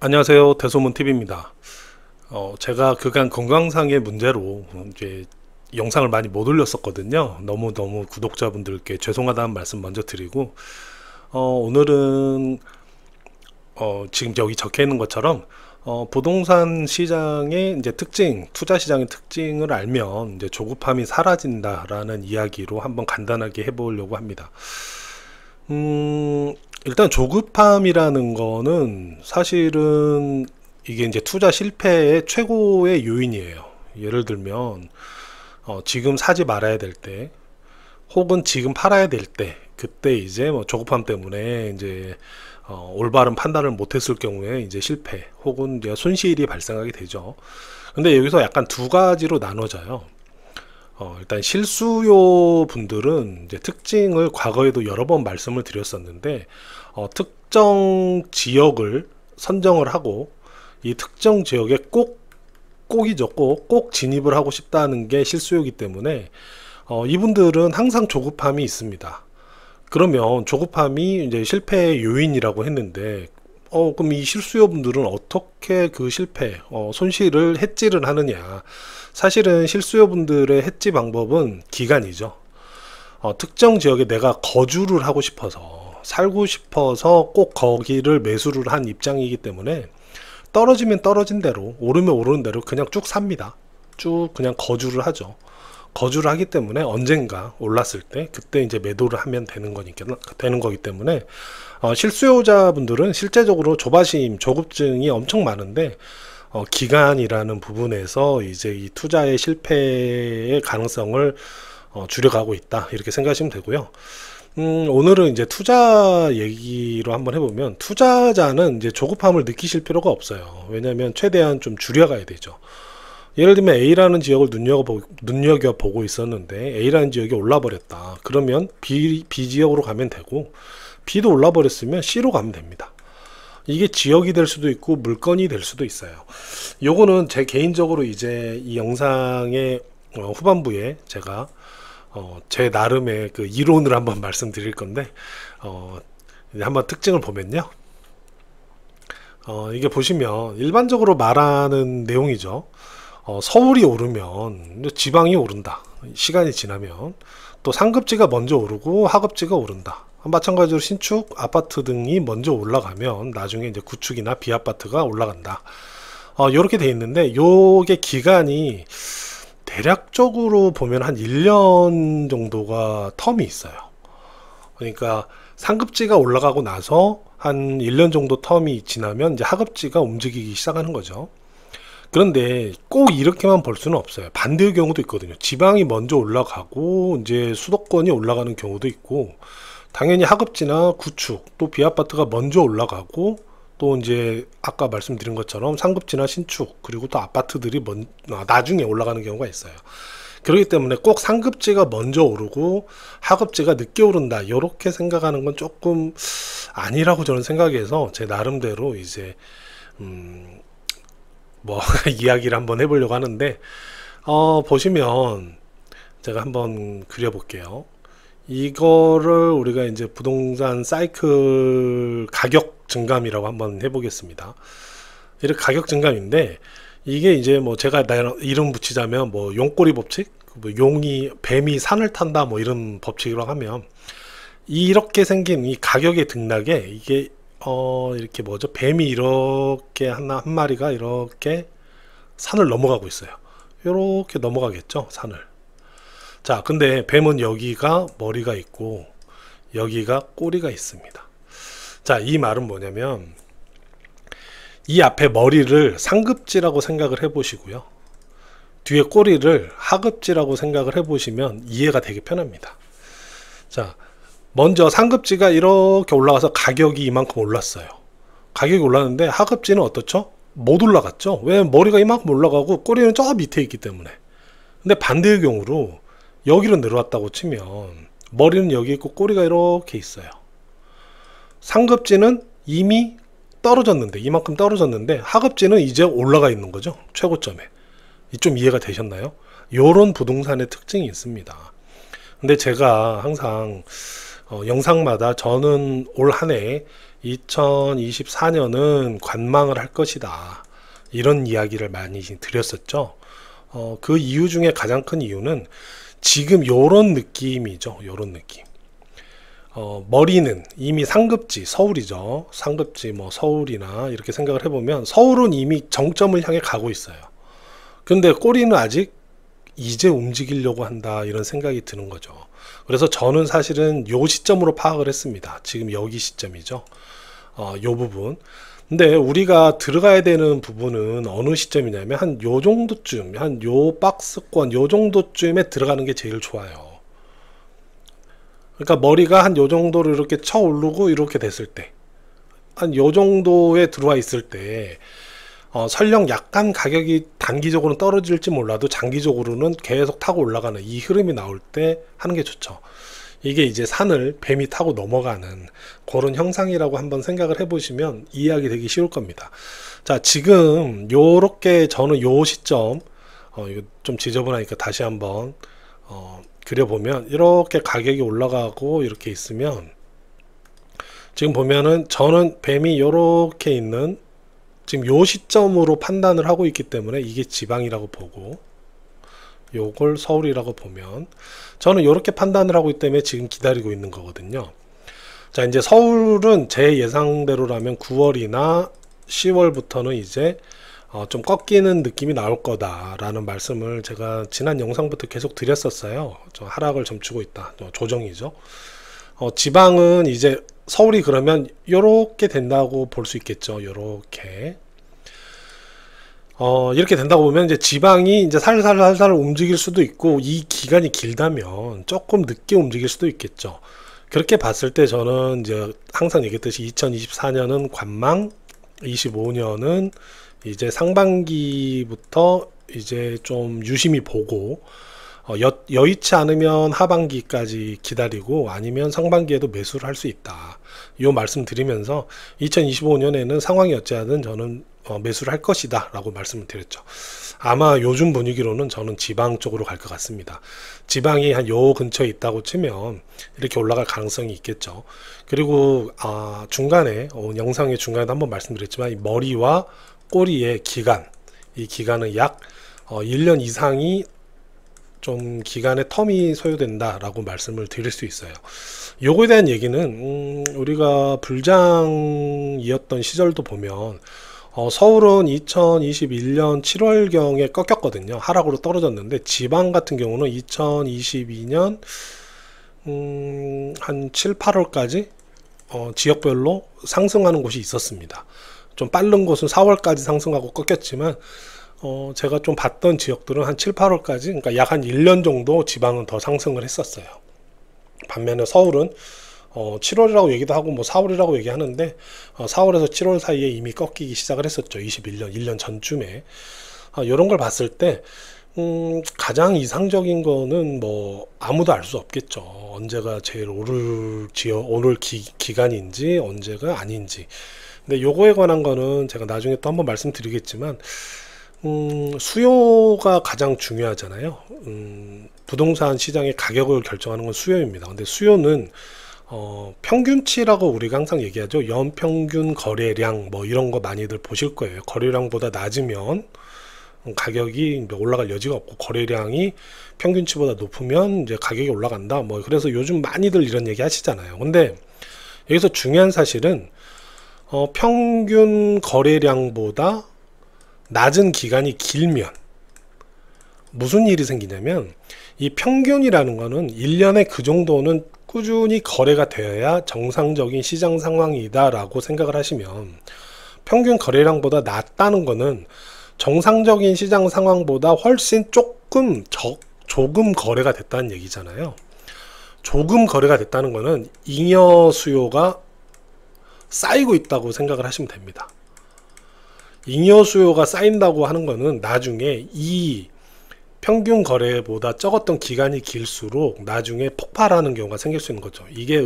안녕하세요. 대소문TV입니다. 제가 그간 건강상의 문제로 이제 영상을 많이 못 올렸었거든요. 너무 구독자분들께 죄송하다는 말씀 먼저 드리고, 오늘은 지금 여기 적혀 있는 것처럼 부동산 시장의 이제 특징, 투자 시장의 특징을 알면 이제 조급함이 사라진다라는 이야기로 한번 간단하게 해보려고 합니다. 일단 조급함이라는 거는 사실은 이게 이제 투자 실패의 최고의 요인이에요. 예를 들면 지금 사지 말아야 될 때, 혹은 지금 팔아야 될 때, 그때 이제 뭐 조급함 때문에 이제 올바른 판단을 못했을 경우에 이제 실패 혹은 이제 손실이 발생하게 되죠. 근데 여기서 약간 두 가지로 나눠져요. 일단 실수요 분들은 이제 특징을 과거에도 여러 번 말씀을 드렸었는데, 특정 지역을 선정을 하고 이 특정 지역에 꼭이죠. 꼭 진입을 하고 싶다는 게 실수요이기 때문에 이분들은 항상 조급함이 있습니다. 그러면 조급함이 이제 실패의 요인이라고 했는데, 그럼 이 실수요 분들은 어떻게 그 실패, 손실을 해지를 하느냐. 사실은 실수요 분들의 해지 방법은 기간이죠. 특정 지역에 내가 거주를 하고 싶어서, 살고 싶어서 꼭 거기를 매수를 한 입장이기 때문에 떨어지면 떨어진 대로, 오르면 오르는 대로 그냥 쭉 삽니다. 쭉 그냥 거주를 하죠. 거주를 하기 때문에 언젠가 올랐을 때 그때 이제 매도를 하면 되는 거기 때문에 실수요자분들은 실제적으로 조바심, 조급증이 엄청 많은데, 기간이라는 부분에서 이제 이 투자의 실패의 가능성을 줄여가고 있다, 이렇게 생각하시면 되고요. 오늘은 이제 투자 얘기로 한번 해보면, 투자자는 이제 조급함을 느끼실 필요가 없어요. 왜냐하면 최대한 좀 줄여가야 되죠. 예를 들면 A라는 지역을 눈여겨보고 있었는데 A라는 지역이 올라버렸다. 그러면 B 지역으로 가면 되고, B도 올라버렸으면 C로 가면 됩니다. 이게 지역이 될 수도 있고 물건이 될 수도 있어요. 요거는 제 개인적으로 이제 이 영상의 후반부에 제가 제 나름의 그 이론을 한번 말씀드릴 건데, 이제 한번 특징을 보면요. 이게 보시면 일반적으로 말하는 내용이죠. 서울이 오르면 지방이 오른다. 시간이 지나면 또 상급지가 먼저 오르고 하급지가 오른다. 마찬가지로 신축, 아파트 등이 먼저 올라가면 나중에 이제 구축이나 비아파트가 올라간다. 이렇게 돼 있는데, 요게 기간이 대략적으로 보면 한 1년 정도가 텀이 있어요. 그러니까 상급지가 올라가고 나서 한 1년 정도 텀이 지나면 이제 하급지가 움직이기 시작하는 거죠. 그런데 꼭 이렇게만 볼 수는 없어요. 반대의 경우도 있거든요. 지방이 먼저 올라가고 이제 수도권이 올라가는 경우도 있고, 당연히 하급지나 구축 또 비아파트가 먼저 올라가고, 또 이제 아까 말씀드린 것처럼 상급지나 신축 그리고 또 아파트들이 나중에 올라가는 경우가 있어요. 그렇기 때문에 꼭 상급지가 먼저 오르고 하급지가 늦게 오른다, 이렇게 생각하는 건 조금 아니라고 저는 생각해서 제 나름대로 이제 뭐 이야기를 한번 해보려고 하는데, 보시면 제가 한번 그려볼게요. 이거를 우리가 이제 부동산 사이클 가격 증감이라고 한번 해보겠습니다. 이렇게 가격 증감인데, 이게 이제 뭐 제가 이름 붙이자면 뭐 용꼬리 법칙, 뭐 뱀이 산을 탄다, 뭐 이런 법칙이라고 하면, 이렇게 생긴 이 가격의 등락에 이게 이렇게 뭐죠? 뱀이 이렇게 한 마리가 이렇게 산을 넘어가고 있어요. 이렇게 넘어가겠죠, 산을. 자, 근데 뱀은 여기가 머리가 있고 여기가 꼬리가 있습니다. 자, 이 말은 뭐냐면, 이 앞에 머리를 상급지라고 생각을 해 보시고요, 뒤에 꼬리를 하급지라고 생각을 해 보시면 이해가 되게 편합니다. 자, 먼저 상급지가 이렇게 올라가서 가격이 이만큼 올랐어요. 가격이 올랐는데 하급지는 어떻죠? 못 올라갔죠. 왜? 머리가 이만큼 올라가고 꼬리는 저 밑에 있기 때문에. 근데 반대의 경우로 여기로 내려왔다고 치면 머리는 여기 있고 꼬리가 이렇게 있어요. 상급지는 이미 떨어졌는데, 이만큼 떨어졌는데, 하급지는 이제 올라가 있는 거죠, 최고점에. 좀 이해가 되셨나요? 요런 부동산의 특징이 있습니다. 근데 제가 항상 영상마다 저는 올 한해 2024년은 관망을 할 것이다, 이런 이야기를 많이 드렸었죠. 그 이유 중에 가장 큰 이유는 지금 요런 느낌이죠. 요런 느낌. 머리는 이미 상급지 서울이죠. 상급지 뭐 서울이나 이렇게 생각을 해보면 서울은 이미 정점을 향해 가고 있어요. 근데 꼬리는 아직 이제 움직이려고 한다, 이런 생각이 드는 거죠. 그래서 저는 사실은 요 시점으로 파악을 했습니다. 지금 여기 시점이죠. 요 부분. 근데 우리가 들어가야 되는 부분은 어느 시점이냐면 한 요 정도쯤, 한 요 박스권 요 정도쯤에 들어가는 게 제일 좋아요. 그러니까 머리가 한 요 정도로 이렇게 쳐 오르고 이렇게 됐을 때, 한 요 정도에 들어와 있을 때, 설령 약간 가격이 단기적으로는 떨어질지 몰라도 장기적으로는 계속 타고 올라가는 이 흐름이 나올 때 하는 게 좋죠. 이게 이제 산을 뱀이 타고 넘어가는 그런 형상이라고 한번 생각을 해보시면 이해하기 되게 쉬울 겁니다. 자, 지금 요렇게 저는 요 시점, 이거 좀 지저분하니까 다시 한번 그려보면, 이렇게 가격이 올라가고 이렇게 있으면, 지금 보면은 저는 뱀이 요렇게 있는 지금 요 시점으로 판단을 하고 있기 때문에 이게 지방이라고 보고, 요걸 서울이라고 보면, 저는 이렇게 판단을 하고 있기 때문에 지금 기다리고 있는 거거든요. 자, 이제 서울은 제 예상대로라면 9월이나 10월부터는 이제 좀 꺾이는 느낌이 나올 거다라는 말씀을 제가 지난 영상부터 계속 드렸었어요. 좀 하락을 점치고 있다, 조정이죠. 지방은 이제 서울이 그러면 요렇게 된다고 볼 수 있겠죠. 요렇게 이렇게 된다고 보면 이제 지방이 이제 살살 움직일 수도 있고, 이 기간이 길다면 조금 늦게 움직일 수도 있겠죠. 그렇게 봤을 때 저는 이제 항상 얘기했듯이 2024년은 관망, 25년은 이제 상반기부터 이제 좀 유심히 보고, 여의치 않으면 하반기까지 기다리고, 아니면 상반기에도 매수를 할 수 있다, 이 말씀 드리면서 2025년에는 상황이 어찌하든 저는 매수를 할 것이다 라고 말씀을 드렸죠. 아마 요즘 분위기로는 저는 지방 쪽으로 갈 것 같습니다. 지방이 한 요 근처에 있다고 치면 이렇게 올라갈 가능성이 있겠죠. 그리고 중간에 영상의 중간에 한번 말씀드렸지만, 이 머리와 꼬리의 기간, 이 기간은 약 1년 이상이 좀 기간의 텀이 소요된다 라고 말씀을 드릴 수 있어요. 요거에 대한 얘기는 우리가 불장이었던 시절도 보면, 서울은 2021년 7월경에 꺾였거든요. 하락으로 떨어졌는데, 지방 같은 경우는 2022년 한 7, 8월까지 지역별로 상승하는 곳이 있었습니다. 좀 빠른 곳은 4월까지 상승하고 꺾였지만, 제가 좀 봤던 지역들은 한 7, 8월까지, 그러니까 약 한 1년 정도 지방은 더 상승을 했었어요. 반면에 서울은 7월이라고 얘기도 하고 뭐 4월이라고 얘기하는데, 4월에서 7월 사이에 이미 꺾이기 시작을 했었죠. 21년 1년 전쯤에. 이런 걸 봤을 때 가장 이상적인 거는 뭐 아무도 알 수 없겠죠. 언제가 제일 오를 기간인지 언제가 아닌지. 근데 요거에 관한 거는 제가 나중에 또 한번 말씀드리겠지만, 수요가 가장 중요하잖아요. 부동산 시장의 가격을 결정하는 건 수요입니다. 근데 수요는 평균치라고 우리가 항상 얘기하죠. 연평균 거래량 뭐 이런 거 많이들 보실 거예요. 거래량보다 낮으면 가격이 올라갈 여지가 없고, 거래량이 평균치보다 높으면 이제 가격이 올라간다, 뭐 그래서 요즘 많이들 이런 얘기 하시잖아요. 근데 여기서 중요한 사실은 평균 거래량보다 낮은 기간이 길면 무슨 일이 생기냐면, 이 평균이라는 거는 1년에 그 정도는 꾸준히 거래가 되어야 정상적인 시장 상황이다 라고 생각을 하시면, 평균 거래량보다 낮다는 거는 정상적인 시장 상황보다 훨씬 조금 거래가 됐다는 얘기잖아요. 조금 거래가 됐다는 거는 잉여 수요가 쌓이고 있다고 생각을 하시면 됩니다. 잉여 수요가 쌓인다고 하는 거는 나중에 이 평균 거래보다 적었던 기간이 길수록 나중에 폭발하는 경우가 생길 수 있는 거죠. 이게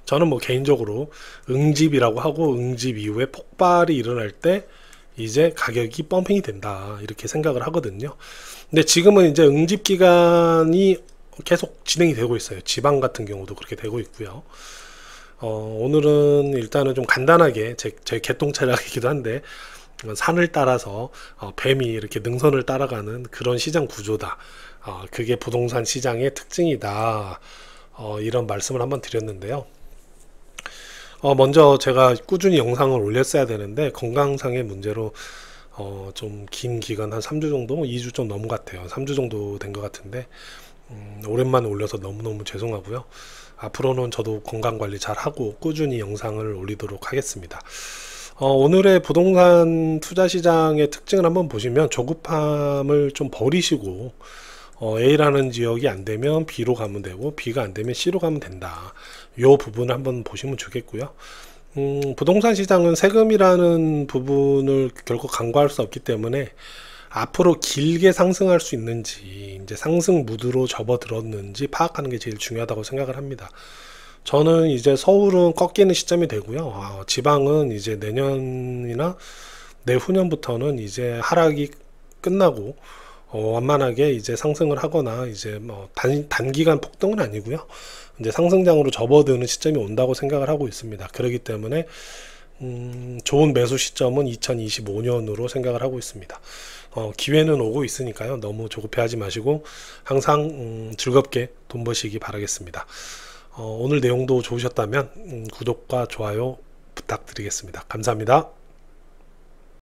저는 뭐 개인적으로 응집이라고 하고, 응집 이후에 폭발이 일어날 때 이제 가격이 펌핑이 된다 이렇게 생각을 하거든요. 근데 지금은 이제 응집 기간이 계속 진행이 되고 있어요. 지방 같은 경우도 그렇게 되고 있고요. 오늘은 일단은 좀 간단하게 제 개똥차량이기도 한데 산을 따라서 뱀이 이렇게 능선을 따라가는 그런 시장 구조다. 그게 부동산 시장의 특징이다. 이런 말씀을 한번 드렸는데요. 먼저 제가 꾸준히 영상을 올렸어야 되는데 건강상의 문제로 좀 긴 기간 한 3주 정도, 2주 좀 넘은 것 같아요. 3주 정도 된 것 같은데 오랜만에 올려서 너무너무 죄송하고요. 앞으로는 저도 건강관리 잘 하고 꾸준히 영상을 올리도록 하겠습니다. 오늘의 부동산 투자 시장의 특징을 한번 보시면 조급함을 좀 버리시고 A라는 지역이 안 되면 B로 가면 되고 B가 안 되면 C로 가면 된다. 이 부분을 한번 보시면 좋겠고요. 부동산 시장은 세금이라는 부분을 결코 간과할 수 없기 때문에 앞으로 길게 상승할 수 있는지 이제 상승 무드로 접어들었는지 파악하는 게 제일 중요하다고 생각을 합니다. 저는 이제 서울은 꺾이는 시점이 되고요. 지방은 이제 내년이나 내후년부터는 이제 하락이 끝나고 완만하게 이제 상승을 하거나 이제 뭐 단기간 폭등은 아니고요. 이제 상승장으로 접어드는 시점이 온다고 생각을 하고 있습니다. 그렇기 때문에 좋은 매수 시점은 2025년으로 생각을 하고 있습니다. 기회는 오고 있으니까요. 너무 조급해하지 마시고 항상 즐겁게 돈 버시기 바라겠습니다. 오늘 내용도 좋으셨다면 구독과 좋아요 부탁드리겠습니다. 감사합니다.